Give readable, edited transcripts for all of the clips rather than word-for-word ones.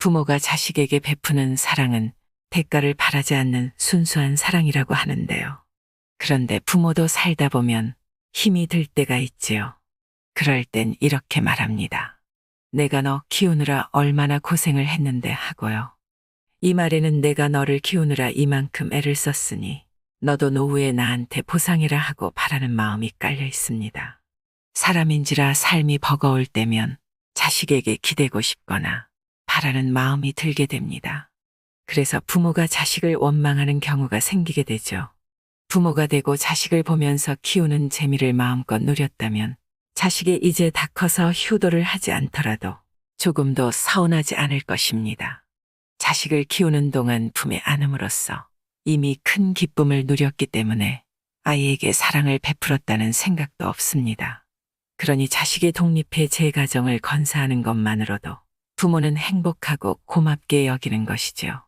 부모가 자식에게 베푸는 사랑은 대가를 바라지 않는 순수한 사랑이라고 하는데요. 그런데 부모도 살다 보면 힘이 들 때가 있지요. 그럴 땐 이렇게 말합니다. 내가 너 키우느라 얼마나 고생을 했는데 하고요. 이 말에는 내가 너를 키우느라 이만큼 애를 썼으니 너도 노후에 나한테 보상이라 하고 바라는 마음이 깔려 있습니다. 사람인지라 삶이 버거울 때면 자식에게 기대고 싶거나 바라는 마음이 들게 됩니다. 그래서 부모가 자식을 원망하는 경우가 생기게 되죠. 부모가 되고 자식을 보면서 키우는 재미를 마음껏 누렸다면 자식이 이제 다 커서 효도를 하지 않더라도 조금도 서운하지 않을 것입니다. 자식을 키우는 동안 품에 안음으로써 이미 큰 기쁨을 누렸기 때문에 아이에게 사랑을 베풀었다는 생각도 없습니다. 그러니 자식이 독립해 제 가정을 건사하는 것만으로도 부모는 행복하고 고맙게 여기는 것이죠.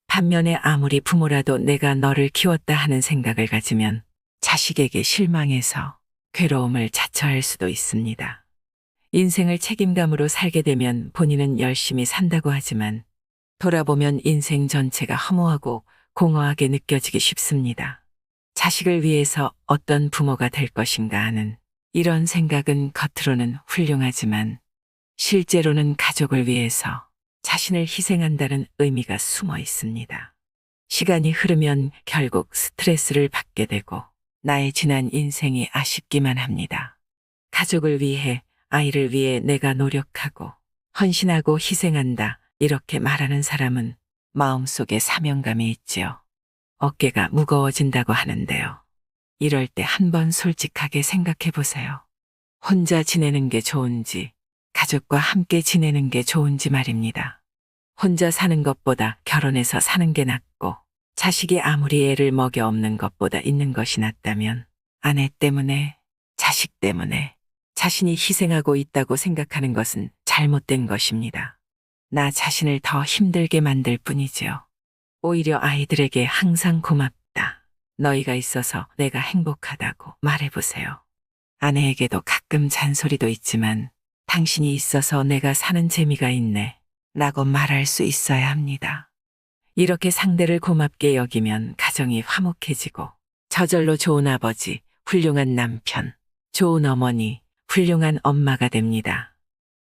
반면에 아무리 부모라도 내가 너를 키웠다 하는 생각을 가지면 자식에게 실망해서 괴로움을 자처할 수도 있습니다. 인생을 책임감으로 살게 되면 본인은 열심히 산다고 하지만 돌아보면 인생 전체가 허무하고 공허하게 느껴지기 쉽습니다. 자식을 위해서 어떤 부모가 될 것인가 하는 이런 생각은 겉으로는 훌륭하지만 실제로는 가족을 위해서 자신을 희생한다는 의미가 숨어 있습니다. 시간이 흐르면 결국 스트레스를 받게 되고 나의 지난 인생이 아쉽기만 합니다. 가족을 위해, 아이를 위해 내가 노력하고 헌신하고 희생한다 이렇게 말하는 사람은 마음속에 사명감이 있지요. 어깨가 무거워진다고 하는데요. 이럴 때 한번 솔직하게 생각해 보세요. 혼자 지내는 게 좋은지 가족과 함께 지내는 게 좋은지 말입니다. 혼자 사는 것보다 결혼해서 사는 게 낫고 자식이 아무리 애를 먹여 없는 것보다 있는 것이 낫다면 아내 때문에, 자식 때문에 자신이 희생하고 있다고 생각하는 것은 잘못된 것입니다. 나 자신을 더 힘들게 만들 뿐이지요. 오히려 아이들에게 항상 고맙다. 너희가 있어서 내가 행복하다고 말해보세요. 아내에게도 가끔 잔소리도 있지만 당신이 있어서 내가 사는 재미가 있네 라고 말할 수 있어야 합니다. 이렇게 상대를 고맙게 여기면 가정이 화목해지고 저절로 좋은 아버지, 훌륭한 남편, 좋은 어머니, 훌륭한 엄마가 됩니다.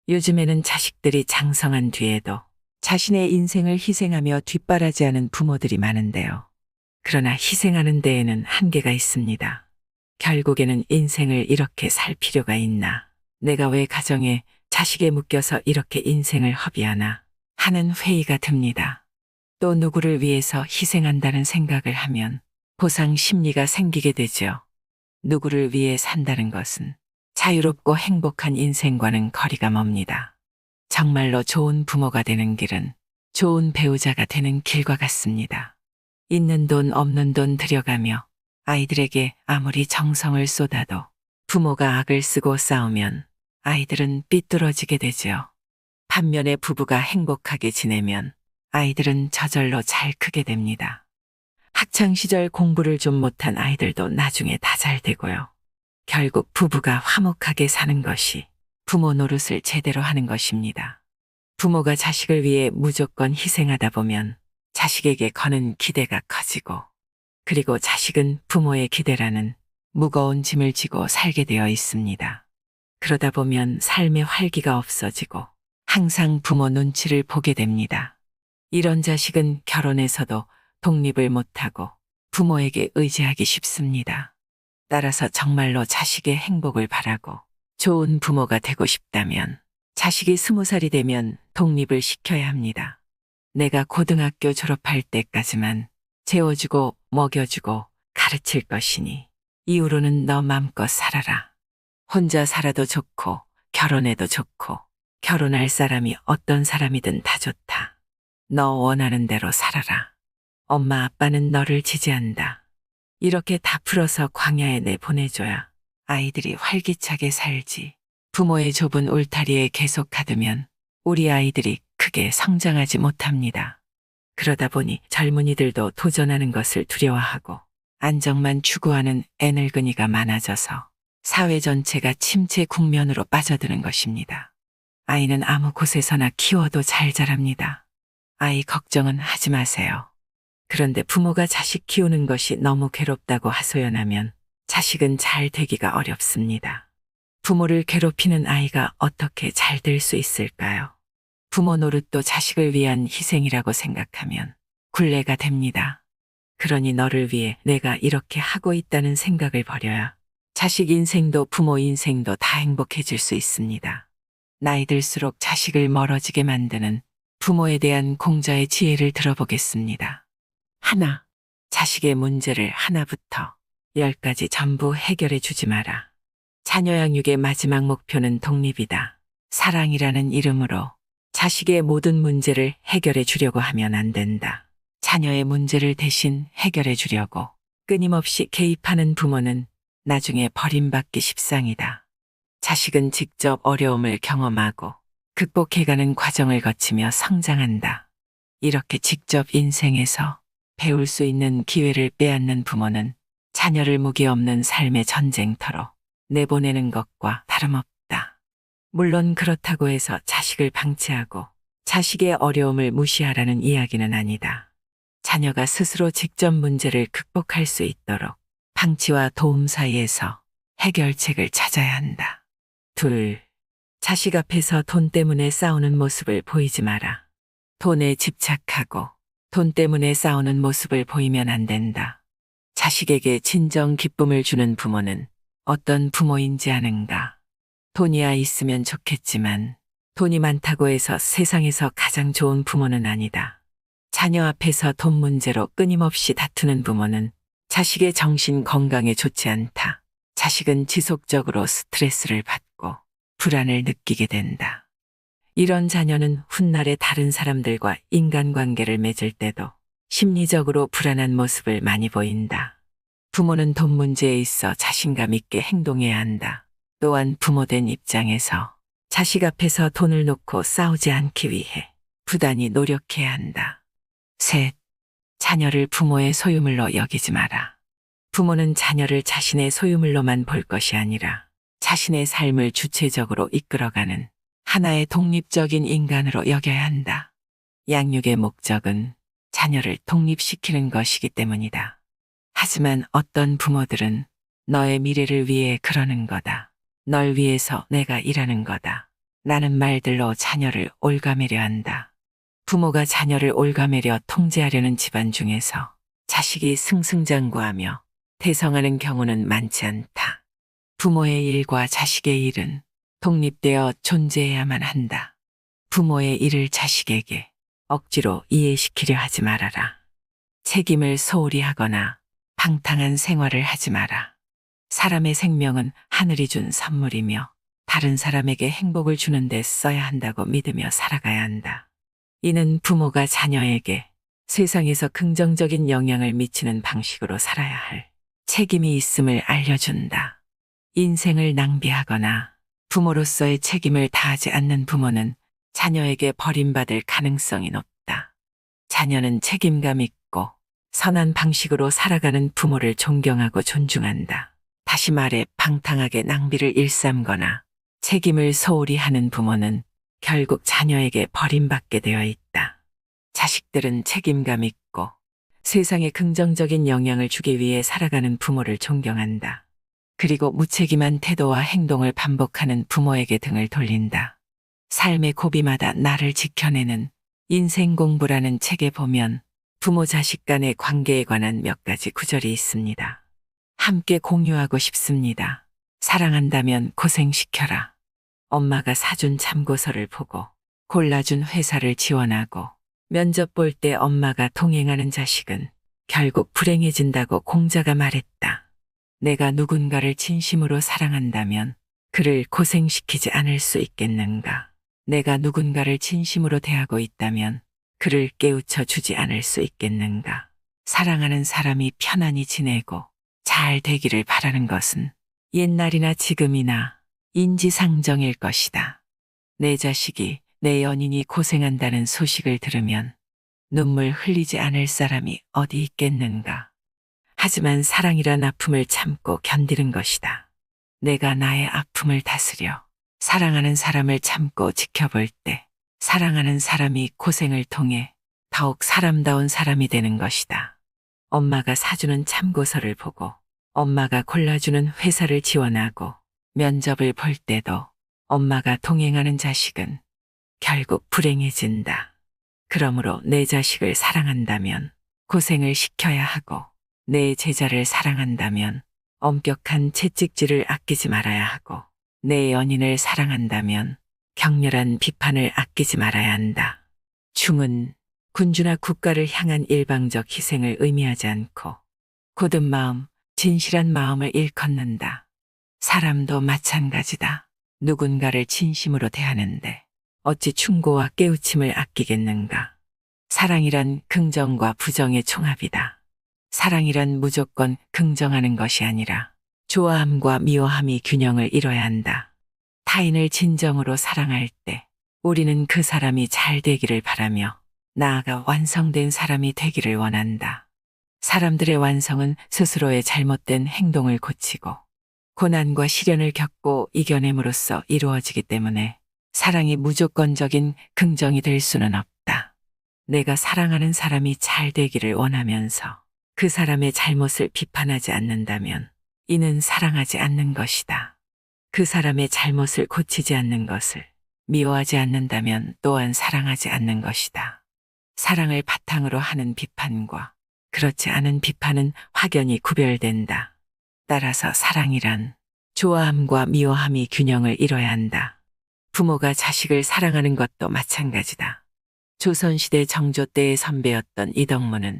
요즘에는 자식들이 장성한 뒤에도 자신의 인생을 희생하며 뒷바라지하는 부모들이 많은데요. 그러나 희생하는 데에는 한계가 있습니다. 결국에는 인생을 이렇게 살 필요가 있나? 내가 왜 가정에, 자식에 묶여서 이렇게 인생을 허비하나 하는 회의가 듭니다. 또 누구를 위해서 희생한다는 생각을 하면 보상 심리가 생기게 되죠. 누구를 위해 산다는 것은 자유롭고 행복한 인생과는 거리가 멉니다. 정말로 좋은 부모가 되는 길은 좋은 배우자가 되는 길과 같습니다. 있는 돈 없는 돈 들여가며 아이들에게 아무리 정성을 쏟아도 부모가 악을 쓰고 싸우면 아이들은 삐뚤어지게 되죠. 반면에 부부가 행복하게 지내면 아이들은 저절로 잘 크게 됩니다. 학창시절 공부를 좀 못한 아이들도 나중에 다 잘 되고요. 결국 부부가 화목하게 사는 것이 부모 노릇을 제대로 하는 것입니다. 부모가 자식을 위해 무조건 희생하다 보면 자식에게 거는 기대가 커지고 그리고 자식은 부모의 기대라는 무거운 짐을 지고 살게 되어 있습니다. 그러다 보면 삶의 활기가 없어지고 항상 부모 눈치를 보게 됩니다. 이런 자식은 결혼해서도 독립을 못하고 부모에게 의지하기 쉽습니다. 따라서 정말로 자식의 행복을 바라고 좋은 부모가 되고 싶다면 자식이 20살이 되면 독립을 시켜야 합니다. 내가 고등학교 졸업할 때까지만 재워주고 먹여주고 가르칠 것이니 이후로는 너 맘껏 살아라. 혼자 살아도 좋고 결혼해도 좋고 결혼할 사람이 어떤 사람이든 다 좋다. 너 원하는 대로 살아라. 엄마 아빠는 너를 지지한다. 이렇게 다 풀어서 광야에 내보내줘야 아이들이 활기차게 살지. 부모의 좁은 울타리에 계속 가두면 우리 아이들이 크게 성장하지 못합니다. 그러다 보니 젊은이들도 도전하는 것을 두려워하고 안정만 추구하는 애늙은이가 많아져서 사회 전체가 침체 국면으로 빠져드는 것입니다. 아이는 아무 곳에서나 키워도 잘 자랍니다. 아이 걱정은 하지 마세요. 그런데 부모가 자식 키우는 것이 너무 괴롭다고 하소연하면 자식은 잘 되기가 어렵습니다. 부모를 괴롭히는 아이가 어떻게 잘 될 수 있을까요? 부모 노릇도 자식을 위한 희생이라고 생각하면 굴레가 됩니다. 그러니 너를 위해 내가 이렇게 하고 있다는 생각을 버려야 자식 인생도 부모 인생도 다 행복해질 수 있습니다. 나이 들수록 자식을 멀어지게 만드는 부모에 대한 공자의 지혜를 들어보겠습니다. 하나, 자식의 문제를 하나부터 10까지 전부 해결해 주지 마라. 자녀 양육의 마지막 목표는 독립이다. 사랑이라는 이름으로 자식의 모든 문제를 해결해 주려고 하면 안 된다. 자녀의 문제를 대신 해결해 주려고 끊임없이 개입하는 부모는 나중에 버림받기 십상이다. 자식은 직접 어려움을 경험하고 극복해가는 과정을 거치며 성장한다. 이렇게 직접 인생에서 배울 수 있는 기회를 빼앗는 부모는 자녀를 무기 없는 삶의 전쟁터로 내보내는 것과 다름없다. 물론 그렇다고 해서 자식을 방치하고 자식의 어려움을 무시하라는 이야기는 아니다. 자녀가 스스로 직접 문제를 극복할 수 있도록 방치와 도움 사이에서 해결책을 찾아야 한다. 둘, 자식 앞에서 돈 때문에 싸우는 모습을 보이지 마라. 돈에 집착하고 돈 때문에 싸우는 모습을 보이면 안 된다. 자식에게 진정 기쁨을 주는 부모는 어떤 부모인지 아는가? 돈이야 있으면 좋겠지만 돈이 많다고 해서 세상에서 가장 좋은 부모는 아니다. 자녀 앞에서 돈 문제로 끊임없이 다투는 부모는 자식의 정신 건강에 좋지 않다. 자식은 지속적으로 스트레스를 받고 불안을 느끼게 된다. 이런 자녀는 훗날에 다른 사람들과 인간관계를 맺을 때도 심리적으로 불안한 모습을 많이 보인다. 부모는 돈 문제에 있어 자신감 있게 행동해야 한다. 또한 부모된 입장에서 자식 앞에서 돈을 놓고 싸우지 않기 위해 부단히 노력해야 한다. 셋, 자녀를 부모의 소유물로 여기지 마라. 부모는 자녀를 자신의 소유물로만 볼 것이 아니라 자신의 삶을 주체적으로 이끌어가는 하나의 독립적인 인간으로 여겨야 한다. 양육의 목적은 자녀를 독립시키는 것이기 때문이다. 하지만 어떤 부모들은 너의 미래를 위해 그러는 거다. 널 위해서 내가 일하는 거다. 라는 말들로 자녀를 올가매려 한다. 부모가 자녀를 올가매려 통제하려는 집안 중에서 자식이 승승장구하며 대성하는 경우는 많지 않다. 부모의 일과 자식의 일은 독립되어 존재해야만 한다. 부모의 일을 자식에게 억지로 이해시키려 하지 말아라. 책임을 소홀히 하거나 방탕한 생활을 하지 마라. 사람의 생명은 하늘이 준 선물이며 다른 사람에게 행복을 주는 데 써야 한다고 믿으며 살아가야 한다. 이는 부모가 자녀에게 세상에서 긍정적인 영향을 미치는 방식으로 살아야 할 책임이 있음을 알려준다. 인생을 낭비하거나 부모로서의 책임을 다하지 않는 부모는 자녀에게 버림받을 가능성이 높다. 자녀는 책임감 있고 선한 방식으로 살아가는 부모를 존경하고 존중한다. 다시 말해 방탕하게 낭비를 일삼거나 책임을 소홀히 하는 부모는 결국 자녀에게 버림받게 되어 있다. 자식들은 책임감 있고 세상에 긍정적인 영향을 주기 위해 살아가는 부모를 존경한다. 그리고 무책임한 태도와 행동을 반복하는 부모에게 등을 돌린다. 삶의 고비마다 나를 지켜내는 인생 공부라는 책에 보면 부모 자식 간의 관계에 관한 몇 가지 구절이 있습니다. 함께 공유하고 싶습니다. 사랑한다면 고생시켜라. 엄마가 사준 참고서를 보고 골라준 회사를 지원하고 면접 볼 때 엄마가 동행하는 자식은 결국 불행해진다고 공자가 말했다. 내가 누군가를 진심으로 사랑한다면 그를 고생시키지 않을 수 있겠는가? 내가 누군가를 진심으로 대하고 있다면 그를 깨우쳐 주지 않을 수 있겠는가? 사랑하는 사람이 편안히 지내고 잘 되기를 바라는 것은 옛날이나 지금이나 인지상정일 것이다. 내 자식이, 내 연인이 고생한다는 소식을 들으면 눈물 흘리지 않을 사람이 어디 있겠는가? 하지만 사랑이란 아픔을 참고 견디는 것이다. 내가 나의 아픔을 다스려 사랑하는 사람을 참고 지켜볼 때 사랑하는 사람이 고생을 통해 더욱 사람다운 사람이 되는 것이다. 엄마가 사주는 참고서를 보고 엄마가 골라주는 회사를 지원하고 면접을 볼 때도 엄마가 동행하는 자식은 결국 불행해진다. 그러므로 내 자식을 사랑한다면 고생을 시켜야 하고 내 제자를 사랑한다면 엄격한 채찍질을 아끼지 말아야 하고 내 연인을 사랑한다면 격렬한 비판을 아끼지 말아야 한다. 충은 군주나 국가를 향한 일방적 희생을 의미하지 않고 굳은 마음, 진실한 마음을 일컫는다. 사람도 마찬가지다. 누군가를 진심으로 대하는데 어찌 충고와 깨우침을 아끼겠는가. 사랑이란 긍정과 부정의 총합이다. 사랑이란 무조건 긍정하는 것이 아니라 좋아함과 미워함이 균형을 이뤄야 한다. 타인을 진정으로 사랑할 때 우리는 그 사람이 잘 되기를 바라며 나아가 완성된 사람이 되기를 원한다. 사람들의 완성은 스스로의 잘못된 행동을 고치고 고난과 시련을 겪고 이겨냄으로써 이루어지기 때문에 사랑이 무조건적인 긍정이 될 수는 없다. 내가 사랑하는 사람이 잘 되기를 원하면서 그 사람의 잘못을 비판하지 않는다면 이는 사랑하지 않는 것이다. 그 사람의 잘못을 고치지 않는 것을 미워하지 않는다면 또한 사랑하지 않는 것이다. 사랑을 바탕으로 하는 비판과 그렇지 않은 비판은 확연히 구별된다. 따라서 사랑이란 좋아함과 미워함이 균형을 이뤄야 한다. 부모가 자식을 사랑하는 것도 마찬가지다. 조선시대 정조 때의 선배였던 이덕무는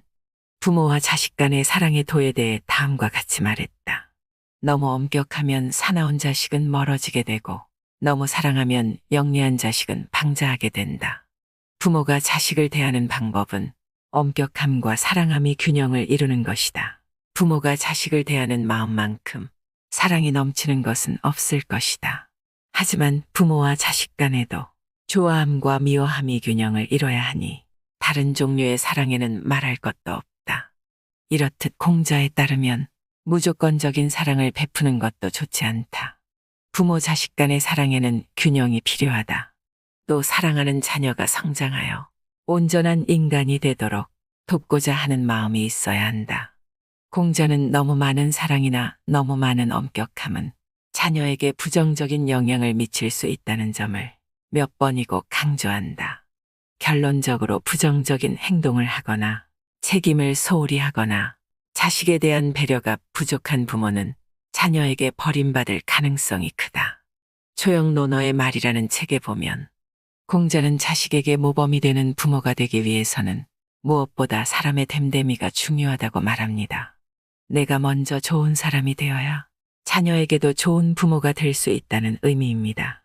부모와 자식 간의 사랑의 도에 대해 다음과 같이 말했다. 너무 엄격하면 사나운 자식은 멀어지게 되고 너무 사랑하면 영리한 자식은 방자하게 된다. 부모가 자식을 대하는 방법은 엄격함과 사랑함이 균형을 이루는 것이다. 부모가 자식을 대하는 마음만큼 사랑이 넘치는 것은 없을 것이다. 하지만 부모와 자식 간에도 좋아함과 미워함이 균형을 이뤄야 하니 다른 종류의 사랑에는 말할 것도 없다. 이렇듯 공자에 따르면 무조건적인 사랑을 베푸는 것도 좋지 않다. 부모 자식 간의 사랑에는 균형이 필요하다. 또 사랑하는 자녀가 성장하여 온전한 인간이 되도록 돕고자 하는 마음이 있어야 한다. 공자는 너무 많은 사랑이나 너무 많은 엄격함은 자녀에게 부정적인 영향을 미칠 수 있다는 점을 몇 번이고 강조한다. 결론적으로 부정적인 행동을 하거나 책임을 소홀히 하거나 자식에 대한 배려가 부족한 부모는 자녀에게 버림받을 가능성이 크다. 초영노너의 말이라는 책에 보면 공자는 자식에게 모범이 되는 부모가 되기 위해서는 무엇보다 사람의 됨됨이가 중요하다고 말합니다. 내가 먼저 좋은 사람이 되어야 자녀에게도 좋은 부모가 될 수 있다는 의미입니다.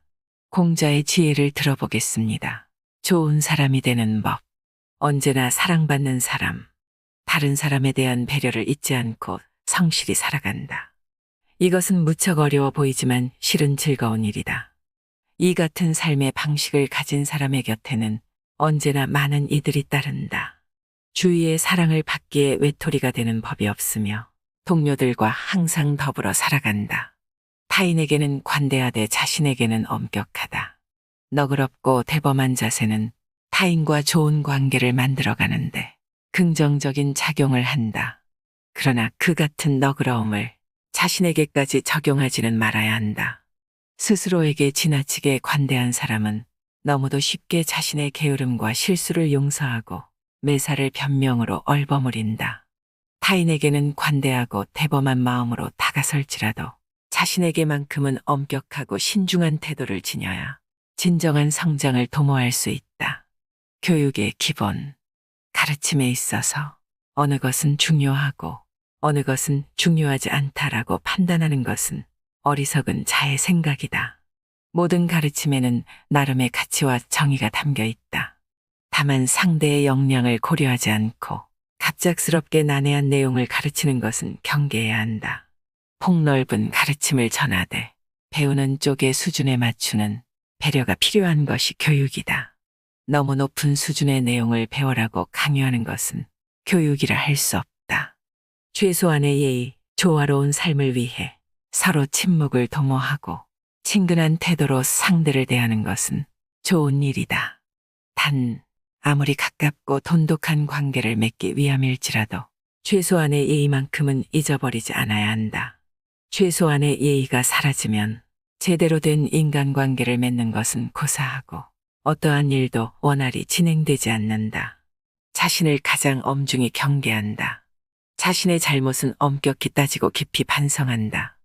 공자의 지혜를 들어보겠습니다. 좋은 사람이 되는 법. 언제나 사랑받는 사람. 다른 사람에 대한 배려를 잊지 않고 성실히 살아간다. 이것은 무척 어려워 보이지만 실은 즐거운 일이다. 이 같은 삶의 방식을 가진 사람의 곁에는 언제나 많은 이들이 따른다. 주위의 사랑을 받기에 외톨이가 되는 법이 없으며 동료들과 항상 더불어 살아간다. 타인에게는 관대하되 자신에게는 엄격하다. 너그럽고 대범한 자세는 타인과 좋은 관계를 만들어가는데 긍정적인 작용을 한다. 그러나 그 같은 너그러움을 자신에게까지 적용하지는 말아야 한다. 스스로에게 지나치게 관대한 사람은 너무도 쉽게 자신의 게으름과 실수를 용서하고 매사를 변명으로 얼버무린다. 타인에게는 관대하고 대범한 마음으로 다가설지라도 자신에게만큼은 엄격하고 신중한 태도를 지녀야 진정한 성장을 도모할 수 있다. 교육의 기본. 가르침에 있어서 어느 것은 중요하고 어느 것은 중요하지 않다라고 판단하는 것은 어리석은 자의 생각이다. 모든 가르침에는 나름의 가치와 정의가 담겨 있다. 다만 상대의 역량을 고려하지 않고 갑작스럽게 난해한 내용을 가르치는 것은 경계해야 한다. 폭넓은 가르침을 전하되 배우는 쪽의 수준에 맞추는 배려가 필요한 것이 교육이다. 너무 높은 수준의 내용을 배우라고 강요하는 것은 교육이라 할 수 없다. 최소한의 예의, 조화로운 삶을 위해 서로 침묵을 도모하고 친근한 태도로 상대를 대하는 것은 좋은 일이다. 단, 아무리 가깝고 돈독한 관계를 맺기 위함일지라도 최소한의 예의만큼은 잊어버리지 않아야 한다. 최소한의 예의가 사라지면 제대로 된 인간관계를 맺는 것은 고사하고 어떠한 일도 원활히 진행되지 않는다. 자신을 가장 엄중히 경계한다. 자신의 잘못은 엄격히 따지고 깊이 반성한다.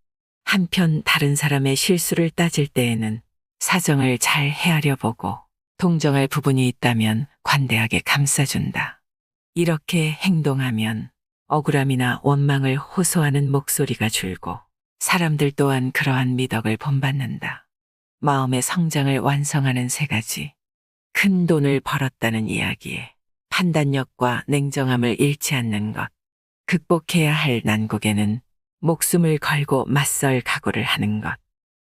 한편 다른 사람의 실수를 따질 때에는 사정을 잘 헤아려 보고 동정할 부분이 있다면 관대하게 감싸준다. 이렇게 행동하면 억울함이나 원망을 호소하는 목소리가 줄고 사람들 또한 그러한 미덕을 본받는다. 마음의 성장을 완성하는 세 가지. 큰 돈을 벌었다는 이야기에 판단력과 냉정함을 잃지 않는 것. 극복해야 할 난국에는 목숨을 걸고 맞설 각오를 하는 것.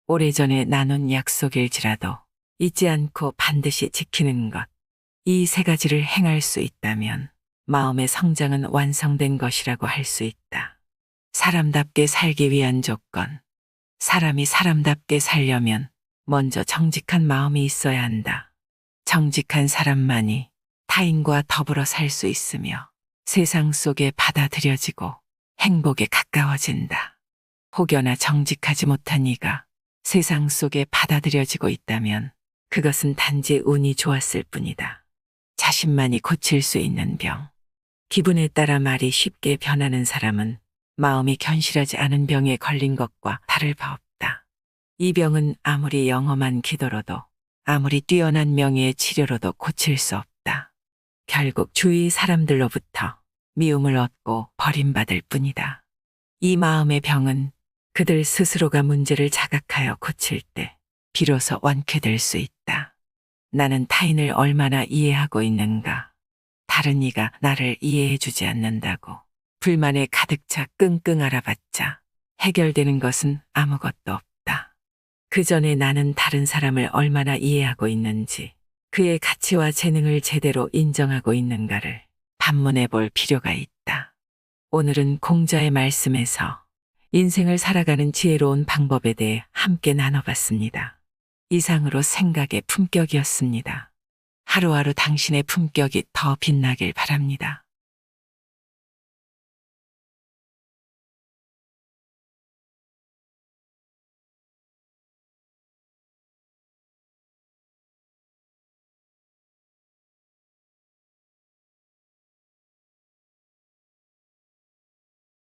오래전에 나눈 약속일지라도 잊지 않고 반드시 지키는 것. 이 세 가지를 행할 수 있다면 마음의 성장은 완성된 것이라고 할 수 있다. 사람답게 살기 위한 조건. 사람이 사람답게 살려면 먼저 정직한 마음이 있어야 한다. 정직한 사람만이 타인과 더불어 살 수 있으며 세상 속에 받아들여지고 행복에 가까워진다. 혹여나 정직하지 못한 이가 세상 속에 받아들여지고 있다면 그것은 단지 운이 좋았을 뿐이다. 자신만이 고칠 수 있는 병. 기분에 따라 말이 쉽게 변하는 사람은 마음이 견실하지 않은 병에 걸린 것과 다를 바 없다. 이 병은 아무리 영험한 기도로도 아무리 뛰어난 명의의 치료로도 고칠 수 없다. 결국 주위 사람들로부터 미움을 얻고 버림받을 뿐이다. 이 마음의 병은 그들 스스로가 문제를 자각하여 고칠 때 비로소 완쾌될 수 있다. 나는 타인을 얼마나 이해하고 있는가? 다른 이가 나를 이해해주지 않는다고 불만에 가득 차 끙끙 앓아봤자 해결되는 것은 아무것도 없다. 그 전에 나는 다른 사람을 얼마나 이해하고 있는지, 그의 가치와 재능을 제대로 인정하고 있는가를 반문해 볼 필요가 있다. 오늘은 공자의 말씀에서 인생을 살아가는 지혜로운 방법에 대해 함께 나눠봤습니다. 이상으로 생각의 품격이었습니다. 하루하루 당신의 품격이 더 빛나길 바랍니다.